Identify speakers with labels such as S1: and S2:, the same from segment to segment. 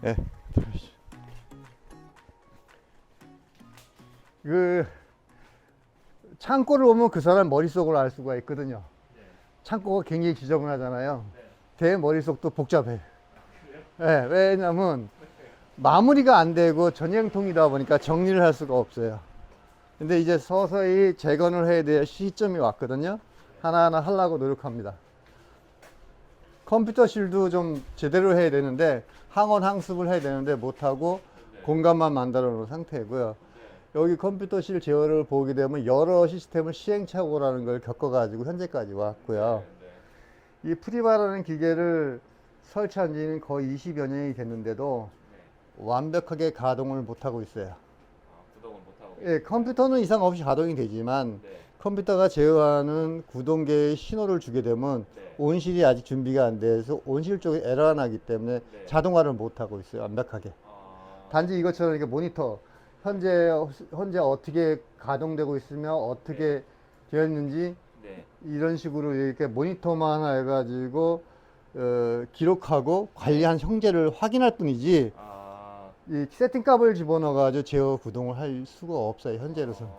S1: 네, 그 창고를 오면 그 사람 머릿속을 알 수가 있거든요. 창고가 굉장히 지저분하잖아요. 제 머릿속도 복잡해요. 네, 왜냐면 마무리가 안 되고 전쟁통이다 보니까 정리를 할 수가 없어요. 근데 이제 서서히 재건을 해야 될 시점이 왔거든요. 하나하나 하려고 노력합니다. 컴퓨터실도 좀 제대로 해야 되는데 항원 항습을 해야 되는데 못하고 공간만 만들어 놓은 상태고요. 여기 컴퓨터실 제어를 보게 되면 여러 시스템을 시행착오라는 걸 겪어가지고 현재까지 왔고요. 이 프리바라는 기계를 설치한 지는 거의 20여 년이 됐는데도 완벽하게 가동을 못하고 있어요.
S2: 구동을 못하고.
S1: 예, 컴퓨터는 이상 없이 가동이 되지만 컴퓨터가 제어하는 구동계의 신호를 주게 되면 온실이 아직 준비가 안 돼서 온실 쪽에 에러가 나기 때문에 자동화를 못하고 있어요. 완벽하게. 단지 이것처럼 이렇게 모니터 현재 어떻게 가동되고 있으며 어떻게 되었는지 이런 식으로 이렇게 모니터만 해가지고 기록하고 관리한 형제를 확인할 뿐이지 이 세팅값을 집어넣어가지고 제어 구동을 할 수가 없어요. 현재로서.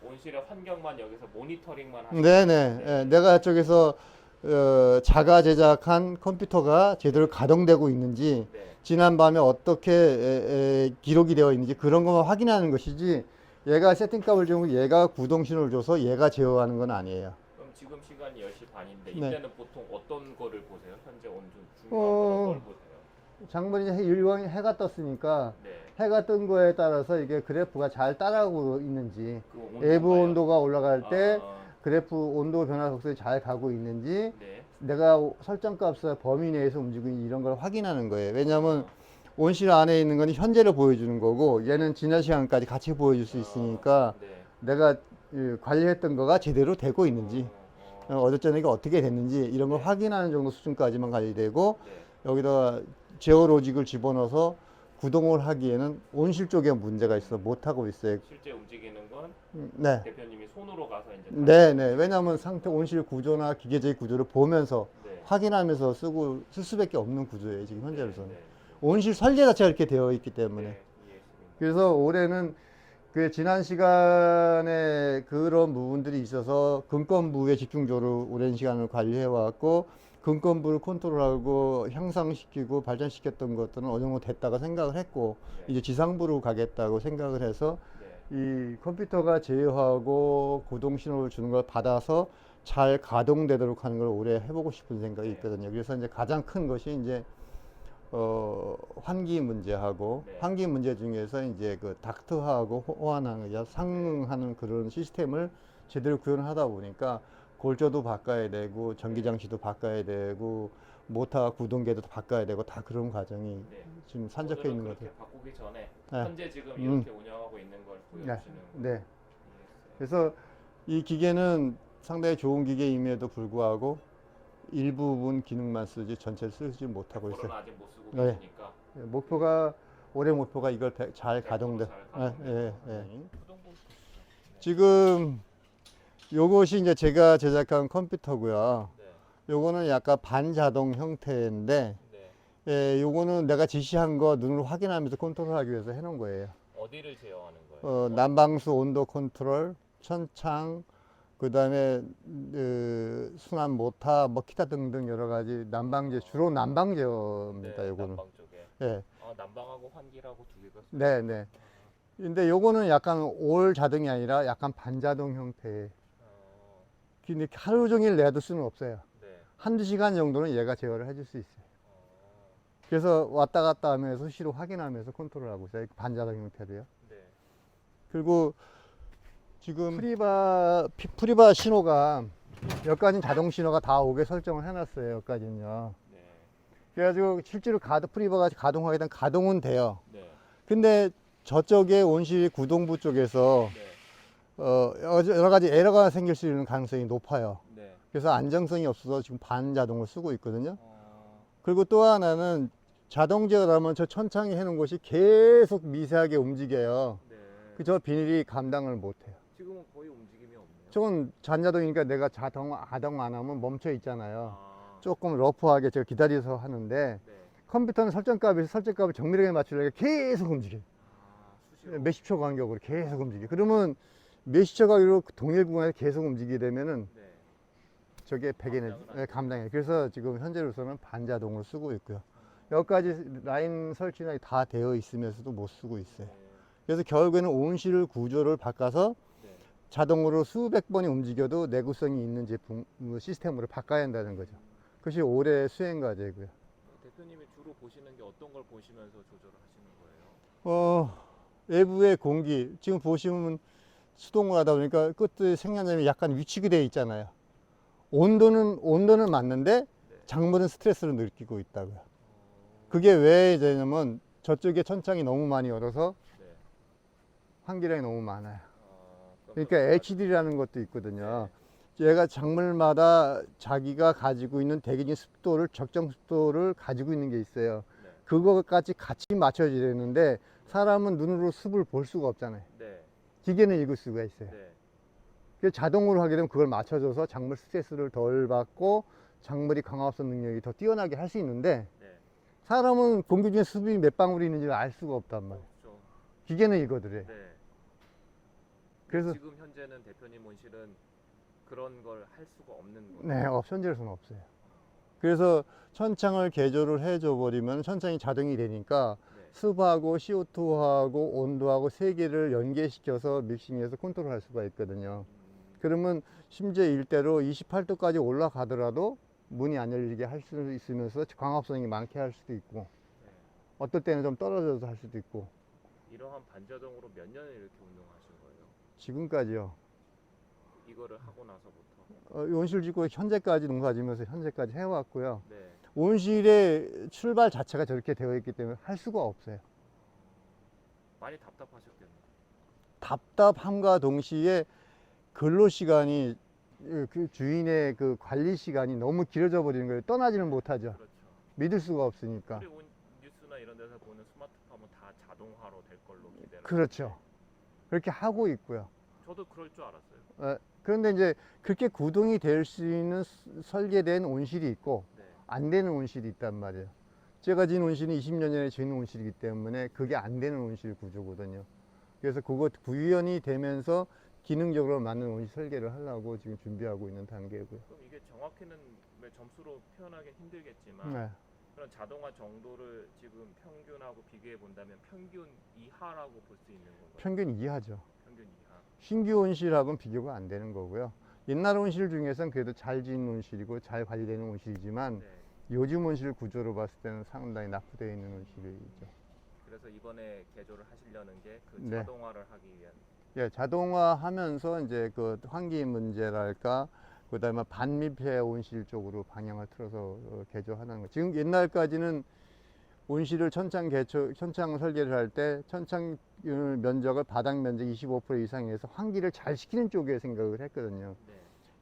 S2: 온실의 환경만 여기서 모니터링만 하시는.
S1: 네네. 예, 내가 저기서 자가 제작한 컴퓨터가 제대로 가동되고 있는지 지난밤에 어떻게 기록이 되어 있는지 그런 것만 확인하는 것이지 얘가 세팅값을 주고 얘가 구동 신호를 줘서 얘가 제어하는 건 아니에요.
S2: 그럼 지금 시간이 10시 반인데
S1: 네.
S2: 이때는 보통 어떤 거를 보세요? 현재 온도 중요한 걸 보세요?
S1: 장번이 일광이 해가 떴으니까 해가 뜬 거에 따라서 이게 그래프가 잘 따라오고 있는지 외부 온도가 올라갈 때 그래프 온도 변화 속도에 잘 가고 있는지 내가 설정값의 범위 내에서 움직이고 이런 걸 확인하는 거예요. 왜냐하면 온실 안에 있는 건 현재를 보여주는 거고 얘는 지난 시간까지 같이 보여줄 수 있으니까 내가 관리했던 거가 제대로 되고 있는지 어제 저녁에 어떻게 됐는지 이런 걸 확인하는 정도 수준까지만 관리되고 여기다 제어 로직을 집어넣어서 구동을 하기에는 온실 쪽에 문제가 있어서 못하고 있어요.
S2: 실제 움직이는 건
S1: 네.
S2: 대표님이 손으로 가서 이제
S1: 네네. 왜냐하면 상태 온실 구조나 기계적인 구조를 보면서 확인하면서 쓸 수밖에 없는 구조예요. 지금 현재로서는. 온실 설계 자체가 이렇게 되어 있기 때문에. 그래서 올해는 그 지난 시간에 그런 부분들이 있어서 근권부에 집중적으로 오랜 시간을 관리해 왔고 근권부를 컨트롤하고 향상시키고 발전시켰던 것들은 어느 정도 됐다고 생각을 했고 이제 지상부로 가겠다고 생각을 해서 이 컴퓨터가 제어하고 구동 신호를 주는 걸 받아서 잘 가동되도록 하는 걸 올해 해보고 싶은 생각이 있거든요. 그래서 이제 가장 큰 것이 이제 환기 문제하고 환기 문제 중에서 이제 그 닥트하고 호환하는 상응하는 그런 시스템을 제대로 구현하다 보니까 골조도 바꿔야 되고 전기 장치도 바꿔야 되고 모터 구동계도 바꿔야 되고 다 그런 과정이 지금 산적해 있는 것 같아요.
S2: 바꾸기 전에 현재 지금 이렇게 운영하고 있는 걸 보여주시는.
S1: 네. 그래서 이 기계는 상당히 좋은 기계임에도 불구하고 일부분 기능만 쓰지 전체를 쓰지 못하고 있어요.
S2: 아직 못 쓰고 계시니까.
S1: 목표가 올해 목표가 이걸 잘 가동돼. 지금 요것이 이제 제가 제작한 컴퓨터고요. 요거는 약간 반자동 형태인데 요거는 내가 지시한 거 눈으로 확인하면서 컨트롤하기 위해서 해놓은 거예요.
S2: 어디를 제어하는 거예요?
S1: 난방수 온도 컨트롤, 천창, 그 다음에 순환 모터, 뭐 기타 등등 여러 가지 난방제, 주로 난방제어입니다. 요거는.
S2: 난방 쪽에.
S1: 예.
S2: 난방하고 환기라고 두 개가.
S1: 네. 근데 요거는 약간 올 자동이 아니라 약간 반자동 형태. 근데 하루 종일 내도 수는 없어요. 한두 시간 정도는 얘가 제어를 해줄 수 있어요. 그래서 왔다 갔다 하면서 수시로 확인하면서 컨트롤하고 있어요. 반자동 형태로요. 그리고 지금 프리바 신호가 여기까지는 자동 신호가 다 오게 설정을 해놨어요. 여기까지는요. 그래가지고 실제로 프리바가 가동하게 되면 가동은 돼요. 근데 저쪽에 온실 구동부 쪽에서 여러 가지 에러가 생길 수 있는 가능성이 높아요. 그래서 안정성이 없어서 지금 반자동을 쓰고 있거든요. 그리고 또 하나는 자동 제어라면 저 천창에 해놓은 것이 계속 미세하게 움직여요. 저 비닐이 감당을 못해요.
S2: 지금은 거의 움직임이 없네요.
S1: 저건 잔자동이니까 내가 아동 안 하면 멈춰 있잖아요.
S2: 아,
S1: 조금 러프하게 제가 기다려서 하는데
S2: 네.
S1: 컴퓨터는 설정값을 정밀하게 맞추려고 계속 움직여요.
S2: 수시로.
S1: 몇십 초 간격으로 계속 움직여요. 그러면 몇십 초 간격으로 동일 구간에서 계속 움직이게 되면은
S2: 네.
S1: 저게
S2: 감당은 안 돼요.
S1: 감당해요. 그래서 지금 현재로서는 반자동으로 쓰고 있고요. 여기까지 라인 설치나 다 되어 있으면서도 못 쓰고 있어요.
S2: 네.
S1: 그래서 결국에는 온실 구조를 바꿔서
S2: 네.
S1: 자동으로 수백 번이 움직여도 내구성이 있는 제품 시스템으로 바꿔야 한다는 거죠. 그것이 올해 수행 과제고요.
S2: 대표님이 주로 보시는 게 어떤 걸 보시면서 조절을 하시는 거예요?
S1: 외부의 공기 지금 보시면 수동을 하다 보니까 끝에 생산자님이 약간 위축이 되어 있잖아요. 온도는 맞는데 작물은 스트레스를 느끼고 있다고요. 그게 왜 되냐면 저쪽에 천창이 너무 많이 열어서
S2: 네.
S1: 환기량이 너무 많아요.
S2: 그럼
S1: 그러니까
S2: 또
S1: HD라는 것도 있거든요. 얘가 작물마다 자기가 가지고 있는 대기질 습도를 적정 습도를 가지고 있는 게 있어요.
S2: 네.
S1: 그거까지 같이 맞춰져야 되는데 사람은 눈으로 습을 볼 수가 없잖아요.
S2: 네.
S1: 기계는 읽을 수가 있어요.
S2: 네.
S1: 그래서 자동으로 하게 되면 그걸 맞춰줘서 작물 스트레스를 덜 받고 작물이 광합성 능력이 더 뛰어나게 할 수 있는데
S2: 네.
S1: 사람은 공기 중에 습이 몇 방울이 있는지 알 수가 없단 말이에요.
S2: 없죠.
S1: 기계는 이거들이에요.
S2: 네.
S1: 그래서
S2: 지금 현재는 대표님 온실은 그런 걸 할 수가 없는 거예요.
S1: 네, 현재로서는 없어요. 그래서 천창을 개조를 해줘 버리면 천창이 자동이 되니까
S2: 네.
S1: 습하고 CO2하고 온도하고 세 개를 연계시켜서 믹싱해서 컨트롤할 수가 있거든요. 그러면 심지어 일대로 28도까지 올라가더라도 문이 안 열리게 할 수 있으면서 광합성이 많게 할 수도 있고
S2: 네.
S1: 어떨 때는 좀 떨어져서 할 수도 있고
S2: 이러한 반자동으로 몇 년을 이렇게 운영하신 거예요?
S1: 지금까지요.
S2: 이거를 하고 나서부터.
S1: 온실 짓고 현재까지 농사 지면서 현재까지 해왔고요.
S2: 네.
S1: 온실의 출발 자체가 저렇게 되어 있기 때문에 할 수가 없어요.
S2: 많이 답답하셨겠네요.
S1: 답답함과 동시에 근로 시간이 그 주인의 그 관리 시간이 너무 길어져 버리는 거예요. 떠나지는 못하죠.
S2: 그렇죠.
S1: 믿을 수가 없으니까.
S2: 우리 뉴스나 이런 데서 보는 스마트팜은 다 자동화로 될 걸로 기대를.
S1: 그렇죠. 그렇게 하고 있고요.
S2: 저도 그럴 줄 알았어요.
S1: 그런데 이제 그렇게 구동이 될 수 있는 설계된 온실이 있고
S2: 네.
S1: 안 되는 온실이 있단 말이에요. 제가 지은 온실은 20년 전에 지은 온실이기 때문에 그게 안 되는 온실 구조거든요. 그래서 그거 구현이 되면서 기능적으로 맞는 온실 설계를 하려고 지금 준비하고 있는 단계고요.
S2: 그럼 이게 정확히는 왜 점수로 표현하기 힘들겠지만
S1: 네.
S2: 그런 자동화 정도를 지금 평균하고 비교해 본다면 평균 이하라고 볼 수 있는 건가요?
S1: 평균 이하죠.
S2: 평균 이하.
S1: 신규 온실하고는 비교가 안 되는 거고요. 옛날 온실 중에서는 그래도 잘 지은 온실이고 잘 관리되는 온실이지만
S2: 네.
S1: 요즘 온실 구조로 봤을 때는 상당히 낙후되어 있는 온실이죠.
S2: 그래서 이번에 개조를 하시려는 게 그
S1: 네.
S2: 자동화를 하기 위한.
S1: 예, 자동화하면서 이제 그 환기 문제랄까, 그다음에 반미폐 온실 쪽으로 방향을 틀어서 개조하는 거. 지금 옛날까지는 온실을 천창 설계를 할 때 천창 면적을 바닥 면적 25% 이상에서 환기를 잘 시키는 쪽에 생각을 했거든요.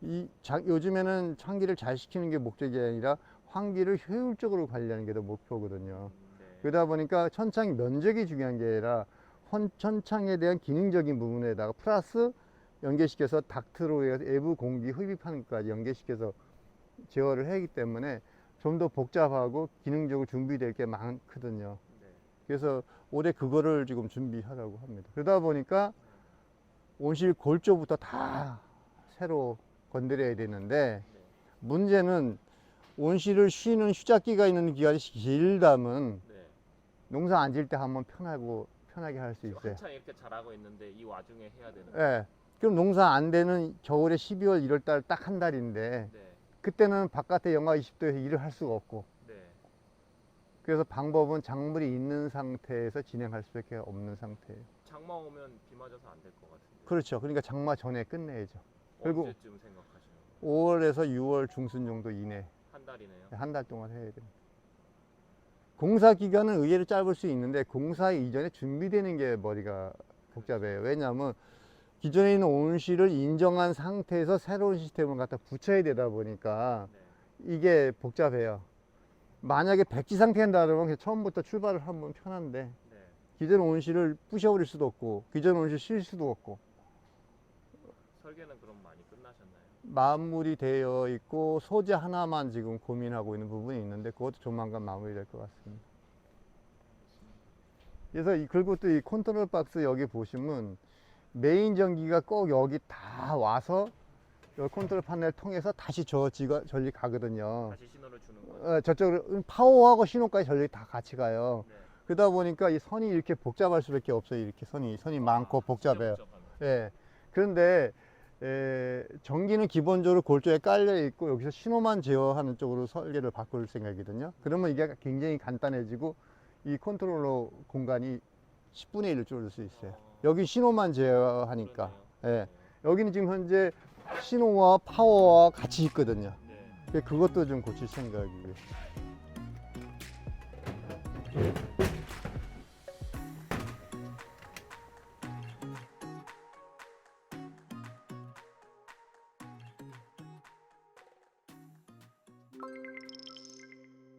S2: 네.
S1: 요즘에는 환기를 잘 시키는 게 목적이 아니라 환기를 효율적으로 관리하는 게 더 목표거든요.
S2: 네.
S1: 그러다 보니까 천창 면적이 중요한 게 아니라 천창에 대한 기능적인 부분에다가 플러스 연계시켜서 닥트로 해서 외부 공기 흡입하는 것까지 연계시켜서 제어를 하기 때문에 좀 더 복잡하고 기능적으로 준비될 게 많거든요.
S2: 네.
S1: 그래서 올해 그거를 지금 준비하려고 합니다. 그러다 보니까 온실 골조부터 다 새로 건드려야 되는데
S2: 네.
S1: 문제는 온실을 쉬는 휴작기가 있는 기간이 길다면
S2: 네.
S1: 농사 안 질 때 한번 편하게 할 수
S2: 지금
S1: 있어요.
S2: 한창 이렇게 잘하고 있는데 이 와중에 해야 되는.
S1: 예. 그럼 농사 안 되는 겨울에 12월, 1월 달 딱 한 달인데
S2: 네.
S1: 그때는 바깥에 영하 20도에서 일을 할 수가 없고
S2: 네.
S1: 그래서 방법은 작물이 있는 상태에서 진행할 수밖에 없는 상태예요.
S2: 장마 오면 비 맞아서 안 될 것 같은데.
S1: 그렇죠. 그러니까 장마 전에 끝내야죠. 그리고
S2: 언제쯤 생각하시는 거예요?
S1: 5월에서 6월 중순 정도 이내
S2: 한 달이네요.
S1: 한 달 동안 해야 됩니다. 공사 기간은 의외로 짧을 수 있는데 공사 이전에 준비되는 게 머리가 복잡해요. 왜냐하면 기존에 있는 온실을 인정한 상태에서 새로운 시스템을 갖다 붙여야 되다 보니까
S2: 네.
S1: 이게 복잡해요. 만약에 백지 상태한다 그러면 그냥 처음부터 출발을 하면 편한데
S2: 네.
S1: 기존 온실을 부셔버릴 수도 없고 기존 온실 실 수도 없고
S2: 설계는 그럼 많이 끝나셨나요?
S1: 마무리 되어 있고 소재 하나만 지금 고민하고 있는 부분이 있는데 그것도 조만간 마무리될 것 같습니다. 그래서 그리고 또 이 컨트롤 박스 여기 보시면 메인 전기가 꼭 여기 다 와서 이 컨트롤 판넬 통해서 다시 저 전리 가거든요.
S2: 다시 신호를 주는 거죠.
S1: 저쪽으로 파워하고 신호까지 전리 다 같이 가요.
S2: 네.
S1: 그러다 보니까 이 선이 이렇게 복잡할 수밖에 없어요. 이렇게 선이 많고 복잡해요.
S2: 진짜 복잡하네요.
S1: 예. 그런데 전기는 기본적으로 골조에 깔려 있고 여기서 신호만 제어하는 쪽으로 설계를 바꿀 생각이거든요. 그러면 이게 굉장히 간단해지고 이 컨트롤러 공간이 10분의 1로 줄을 수 있어요. 여기 신호만 제어하니까.
S2: 그러네요.
S1: 예. 여기는 지금 현재 신호와 파워와 같이 있거든요.
S2: 네.
S1: 그것도 좀 고칠 생각이고요.